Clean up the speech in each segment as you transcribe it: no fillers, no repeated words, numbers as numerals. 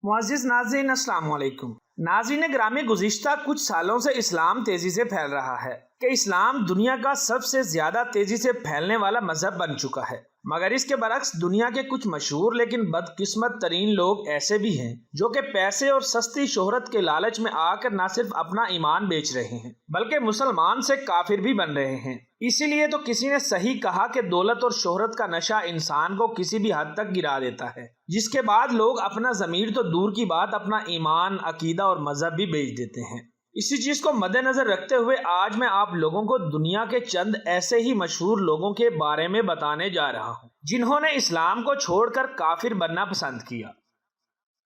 معزز ناظرین السلام علیکم۔ ناظرین گرامی، گزشتہ کچھ سالوں سے اسلام تیزی سے پھیل رہا ہے کہ اسلام دنیا کا سب سے زیادہ تیزی سے پھیلنے والا مذہب بن چکا ہے، مگر اس کے برعکس دنیا کے کچھ مشہور لیکن بدقسمت ترین لوگ ایسے بھی ہیں جو کہ پیسے اور سستی شہرت کے لالچ میں آ کر نہ صرف اپنا ایمان بیچ رہے ہیں بلکہ مسلمان سے کافر بھی بن رہے ہیں۔ اسی لیے تو کسی نے صحیح کہا کہ دولت اور شہرت کا نشہ انسان کو کسی بھی حد تک گرا دیتا ہے، جس کے بعد لوگ اپنا ضمیر تو دور کی بات اپنا ایمان، عقیدہ اور مذہب بھی بیچ دیتے ہیں۔ اسی چیز کو مد نظر رکھتے ہوئے آج میں آپ لوگوں کو دنیا کے چند ایسے ہی مشہور لوگوں کے بارے میں بتانے جا رہا ہوں جنہوں نے اسلام کو چھوڑ کر کافر بننا پسند کیا۔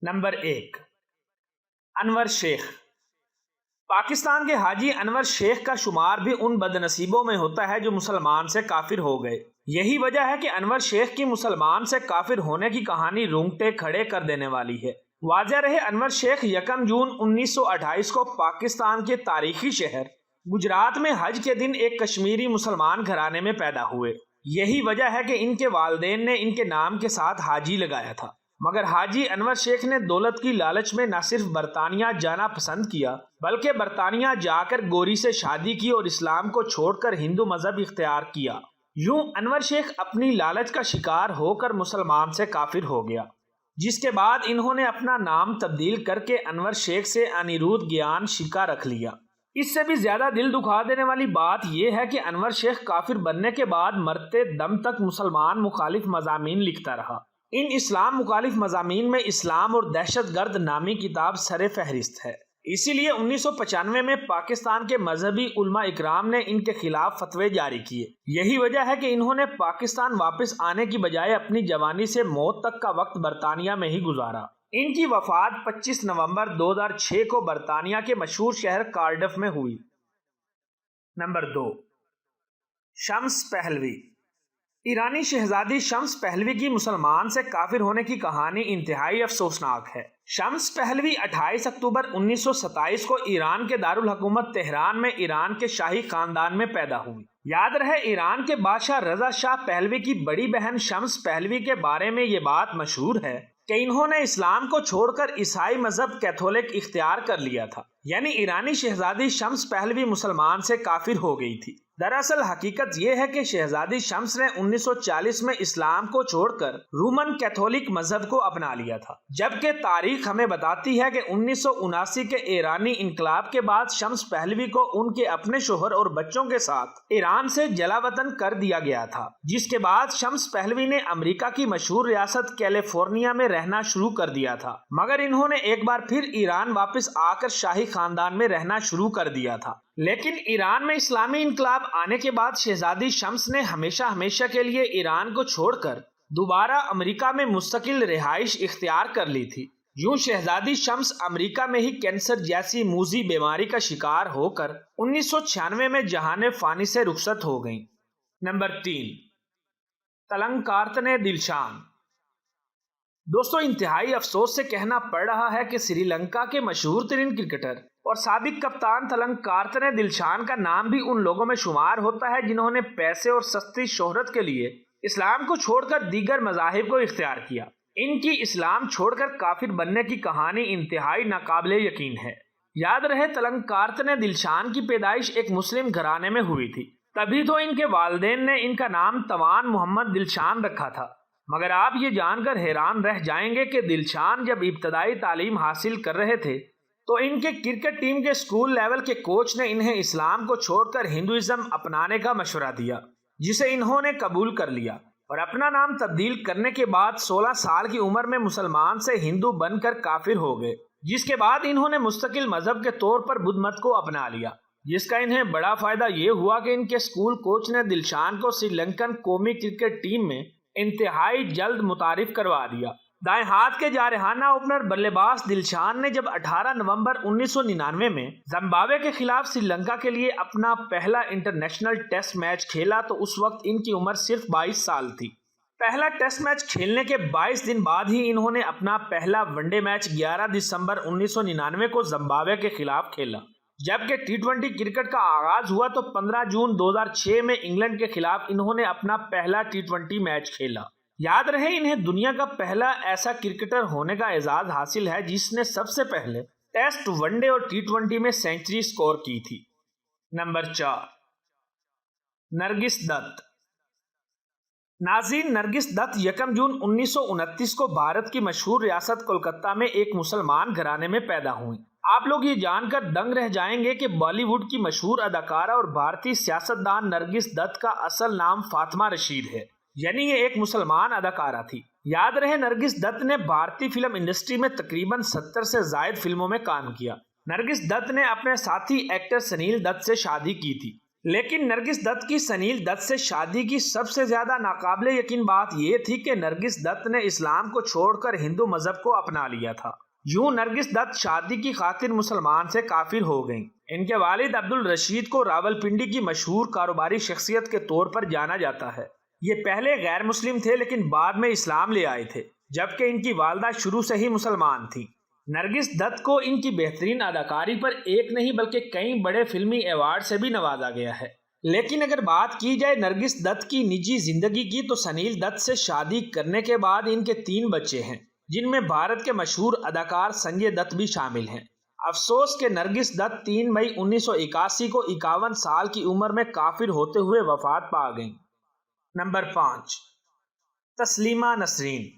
نمبر 1، انور شیخ۔ پاکستان کے حاجی انور شیخ کا شمار بھی ان بد نصیبوں میں ہوتا ہے جو مسلمان سے کافر ہو گئے۔ یہی وجہ ہے کہ انور شیخ کی مسلمان سے کافر ہونے کی کہانی رونگٹے کھڑے کر دینے والی ہے۔ واضح رہے، انور شیخ 1 جون 1928 کو پاکستان کے تاریخی شہر گجرات میں حج کے دن ایک کشمیری مسلمان گھرانے میں پیدا ہوئے۔ یہی وجہ ہے کہ ان کے والدین نے ان کے نام کے ساتھ حاجی لگایا تھا، مگر حاجی انور شیخ نے دولت کی لالچ میں نہ صرف برطانیہ جانا پسند کیا بلکہ برطانیہ جا کر گوری سے شادی کی اور اسلام کو چھوڑ کر ہندو مذہب اختیار کیا۔ یوں انور شیخ اپنی لالچ کا شکار ہو کر مسلمان سے کافر ہو گیا، جس کے بعد انہوں نے اپنا نام تبدیل کر کے انور شیخ سے انیرودھ گیان شکا رکھ لیا۔ اس سے بھی زیادہ دل دکھا دینے والی بات یہ ہے کہ انور شیخ کافر بننے کے بعد مرتے دم تک مسلمان مخالف مضامین لکھتا رہا۔ ان اسلام مخالف مضامین میں اسلام اور دہشت گرد نامی کتاب سر فہرست ہے۔ اسی لیے 1995 میں پاکستان کے مذہبی علماء اکرام نے ان کے خلاف فتوے جاری کیے۔ یہی وجہ ہے کہ انہوں نے پاکستان واپس آنے کی بجائے اپنی جوانی سے موت تک کا وقت برطانیہ میں ہی گزارا۔ ان کی وفات 25 نومبر 2006 کو برطانیہ کے مشہور شہر کارڈف میں ہوئی۔ نمبر 2، شمس پہلوی۔ ایرانی شہزادی شمس پہلوی کی مسلمان سے کافر ہونے کی کہانی انتہائی افسوسناک ہے۔ شمس پہلوی 28 اکتوبر 1927 کو ایران کے دارالحکومت تہران میں ایران کے شاہی خاندان میں پیدا ہوئی۔ یاد رہے، ایران کے بادشاہ رضا شاہ پہلوی کی بڑی بہن شمس پہلوی کے بارے میں یہ بات مشہور ہے کہ انہوں نے اسلام کو چھوڑ کر عیسائی مذہب کیتھولک اختیار کر لیا تھا، یعنی ایرانی شہزادی شمس پہلوی مسلمان سے کافر ہو گئی تھی۔ دراصل حقیقت یہ ہے کہ شہزادی شمس نے 1940 میں اسلام کو چھوڑ کر رومن کیتھولک مذہب کو اپنا لیا تھا، جبکہ تاریخ ہمیں بتاتی ہے کہ 1979 کے ایرانی انقلاب کے بعد شمس پہلوی کو ان کے اپنے شوہر اور بچوں کے ساتھ ایران سے جلا وطن کر دیا گیا تھا، جس کے بعد شمس پہلوی نے امریکہ کی مشہور ریاست کیلیفورنیا میں رہنا شروع کر دیا تھا، مگر انہوں نے ایک بار پھر ایران واپس آ کر شاہی خاندان میں رہنا شروع کر دیا تھا۔ لیکن ایران میں اسلامی انقلاب آنے کے بعد شہزادی شمس نے ہمیشہ کے لیے ایران کو چھوڑ کر دوبارہ امریکہ میں مستقل رہائش اختیار کر لی تھی۔ یوں شہزادی شمس امریکہ میں ہی کینسر جیسی موذی بیماری کا شکار ہو کر 1996 میں جہان فانی سے رخصت ہو گئیں۔ نمبر 3، تلنکارتنے دلشان۔ دوستو، انتہائی افسوس سے کہنا پڑ رہا ہے کہ سری لنکا کے مشہور ترین کرکٹر اور سابق کپتان تلنکارتنے دلشان کا نام بھی ان لوگوں میں شمار ہوتا ہے جنہوں نے پیسے اور سستی شہرت کے لیے اسلام کو چھوڑ کر دیگر مذاہب کو اختیار کیا۔ ان کی اسلام چھوڑ کر کافر بننے کی کہانی انتہائی ناقابل یقین ہے۔ یاد رہے، تلنکارتنے دلشان کی پیدائش ایک مسلم گھرانے میں ہوئی تھی، تبھی تو ان کے والدین نے ان کا نام توان محمد دلشان رکھا تھا۔ مگر آپ یہ جان کر حیران رہ جائیں گے کہ دلشان جب ابتدائی تعلیم حاصل کر رہے تھے تو ان کے کرکٹ ٹیم کے اسکول لیول کے کوچ نے انہیں اسلام کو چھوڑ کر ہندوازم اپنانے کا مشورہ دیا، جسے انہوں نے قبول کر لیا اور اپنا نام تبدیل کرنے کے بعد 16 سال کی عمر میں مسلمان سے ہندو بن کر کافر ہو گئے، جس کے بعد انہوں نے مستقل مذہب کے طور پر بدھ مت کو اپنا لیا، جس کا انہیں بڑا فائدہ یہ ہوا کہ ان کے اسکول کوچ نے دلشان کو سری لنکن قومی کرکٹ ٹیم میں انتہائی جلد متعارف کروا دیا۔ دائیں ہاتھ کے جارحانہ اوپنر بلے باز دلشان نے جب 18 نومبر 1999 میں زمبابوے کے خلاف سری لنکا کے لیے اپنا پہلا انٹرنیشنل ٹیسٹ میچ کھیلا تو اس وقت ان کی عمر صرف 22 سال تھی۔ پہلا ٹیسٹ میچ کھیلنے کے 22 دن بعد ہی انہوں نے اپنا پہلا ون ڈے میچ 11 دسمبر 1999 کو زمبابوے کے خلاف کھیلا، جبکہ T20 کرکٹ کا آغاز ہوا تو 15 جون 2006 میں انگلینڈ کے خلاف انہوں نے اپنا پہلا T20 میچ کھیلا۔ یاد رہے انہیں دنیا کا پہلا ایسا کرکٹر ہونے کا اعزاز حاصل ہے جس نے سب سے پہلے ٹیسٹ، ون ڈے اور T20 میں سینچری سکور کی تھی۔ نمبر 4، نرگس دت۔ ناظرین، نرگس دت 1 جون 1929 کو بھارت کی مشہور ریاست کولکتہ میں ایک مسلمان گھرانے میں پیدا ہوئی۔ آپ لوگ یہ جان کر دنگ رہ جائیں گے کہ بالی ووڈ کی مشہور اداکارہ اور بھارتی سیاستدان نرگس دت کا اصل نام فاطمہ رشید ہے، یعنی یہ ایک مسلمان اداکارہ تھی۔ یاد رہے نرگس دت نے بھارتی فلم انڈسٹری میں تقریباً 70 سے زائد فلموں میں کام کیا۔ نرگس دت نے اپنے ساتھی ایکٹر سنیل دت سے شادی کی تھی، لیکن نرگس دت کی سنیل دت سے شادی کی سب سے زیادہ ناقابل یقین بات یہ تھی کہ نرگس دت نے اسلام کو چھوڑ کر ہندو مذہب کو اپنا لیا تھا۔ یوں نرگس دت شادی کی خاطر مسلمان سے کافر ہو گئیں۔ ان کے والد عبد الرشید کو راولپنڈی کی مشہور کاروباری شخصیت کے طور پر جانا جاتا ہے۔ یہ پہلے غیر مسلم تھے لیکن بعد میں اسلام لے آئے تھے، جبکہ ان کی والدہ شروع سے ہی مسلمان تھی۔ نرگس دت کو ان کی بہترین اداکاری پر ایک نہیں بلکہ کئی بڑے فلمی ایوارڈ سے بھی نوازا گیا ہے۔ لیکن اگر بات کی جائے نرگس دت کی نجی زندگی کی تو سنیل دت سے شادی کرنے کے بعد ان کے 3 بچے ہیں، جن میں بھارت کے مشہور اداکار سنجے دت بھی شامل ہیں۔ افسوس کہ نرگس دت 3 مئی 1981 کو 51 سال کی عمر میں کافر ہوتے ہوئے وفات پا گئیں۔ نمبر 5، تسلیمہ نسرین۔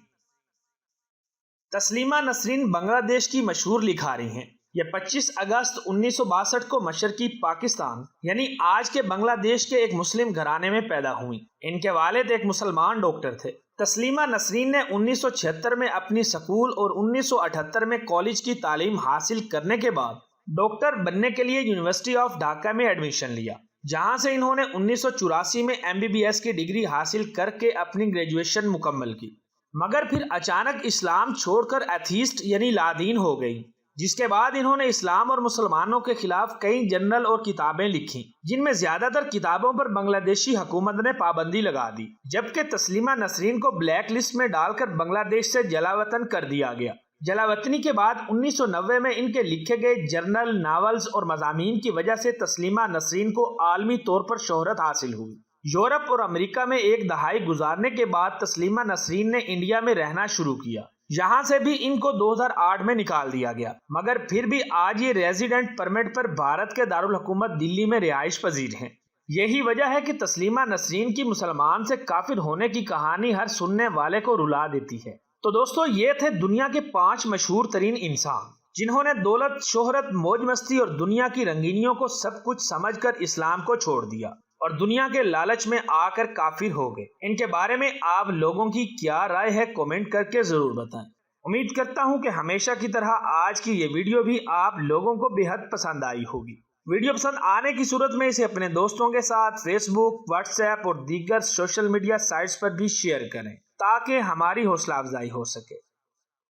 تسلیمہ نسرین بنگلہ دیش کی مشہور لکھاری ہیں۔ یہ 25 اگست 1962 کو مشرقی پاکستان یعنی آج کے بنگلہ دیش کے ایک مسلم گھرانے میں پیدا ہوئیں۔ ان کے والد ایک مسلمان ڈاکٹر تھے۔ تسلیمہ نسرین نے 1976 میں اپنی سکول اور 1978 میں کالج کی تعلیم حاصل کرنے کے بعد ڈاکٹر بننے کے لیے یونیورسٹی آف ڈھاکہ میں ایڈمیشن لیا، جہاں سے انہوں نے 1984 میں MBBS کی ڈگری حاصل کر کے اپنی گریجویشن مکمل کی، مگر پھر اچانک اسلام چھوڑ کر ایتھیسٹ یعنی لادین ہو گئی، جس کے بعد انہوں نے اسلام اور مسلمانوں کے خلاف کئی جرنل اور کتابیں لکھی، جن میں زیادہ تر کتابوں پر بنگلہ دیشی حکومت نے پابندی لگا دی، جبکہ تسلیمہ نسرین کو بلیک لسٹ میں ڈال کر بنگلہ دیش سے جلا وطن کر دیا گیا۔ جلا وطنی کے بعد 1990 میں ان کے لکھے گئے جرنل، ناولز اور مضامین کی وجہ سے تسلیمہ نسرین کو عالمی طور پر شہرت حاصل ہوئی۔ یورپ اور امریکہ میں 1 دہائی گزارنے کے بعد تسلیمہ نسرین نے انڈیا میں رہنا شروع کیا، یہاں سے بھی ان کو 2008 میں نکال دیا گیا، مگر پھر بھی آج یہ ریزیڈنٹ پرمٹ پر بھارت کے دارالحکومت دلی میں رہائش پذیر ہیں۔ یہی وجہ ہے کہ تسلیمہ نسرین کی مسلمان سے کافر ہونے کی کہانی ہر سننے والے کو رلا دیتی ہے۔ تو دوستو، یہ تھے دنیا کے 5 مشہور ترین انسان جنہوں نے دولت، شہرت، موج مستی اور دنیا کی رنگینیوں کو سب کچھ سمجھ کر اسلام کو چھوڑ دیا اور دنیا کے لالچ میں آ کر کافر ہو گئے۔ ان کے بارے میں آپ لوگوں کی کیا رائے ہے کامنٹ کر کے ضرور بتائیں۔ امید کرتا ہوں کہ ہمیشہ کی طرح آج کی یہ ویڈیو بھی آپ لوگوں کو بے حد پسند آئی ہوگی۔ ویڈیو پسند آنے کی صورت میں اسے اپنے دوستوں کے ساتھ فیس بک، واٹس ایپ اور دیگر سوشل میڈیا سائٹس پر بھی شیئر کریں تاکہ ہماری حوصلہ افزائی ہو سکے۔